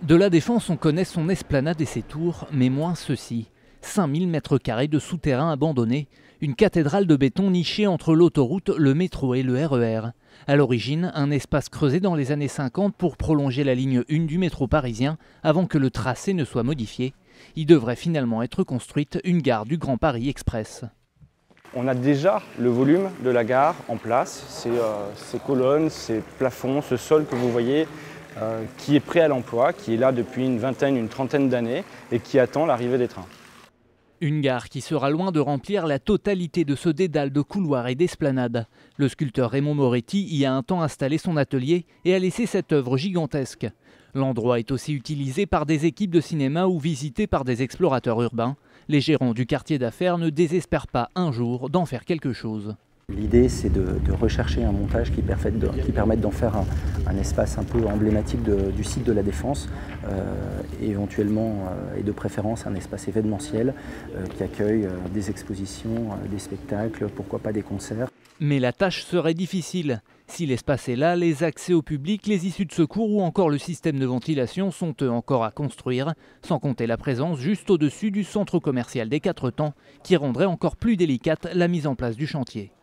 De la Défense, on connaît son esplanade et ses tours, mais moins ceci. 5000 mètres carrés de souterrain abandonnés, une cathédrale de béton nichée entre l'autoroute, le métro et le RER. À l'origine, un espace creusé dans les années 50 pour prolonger la ligne 1 du métro parisien avant que le tracé ne soit modifié. Il devrait finalement être construite une gare du Grand Paris Express. On a déjà le volume de la gare en place, ces colonnes, ces plafonds, ce sol que vous voyez qui est prêt à l'emploi, qui est là depuis une trentaine d'années et qui attend l'arrivée des trains. Une gare qui sera loin de remplir la totalité de ce dédale de couloirs et d'esplanades. Le sculpteur Raymond Moretti y a un temps installé son atelier et a laissé cette œuvre gigantesque. L'endroit est aussi utilisé par des équipes de cinéma ou visité par des explorateurs urbains. Les gérants du quartier d'affaires ne désespèrent pas un jour d'en faire quelque chose. L'idée, c'est de rechercher un montage qui permette d'en faire un espace un peu emblématique du site de la Défense, éventuellement et de préférence un espace événementiel qui accueille des expositions, des spectacles, pourquoi pas des concerts. Mais la tâche serait difficile. Si l'espace est là, les accès au public, les issues de secours ou encore le système de ventilation sont eux encore à construire, sans compter la présence juste au-dessus du centre commercial des Quatre Temps qui rendrait encore plus délicate la mise en place du chantier.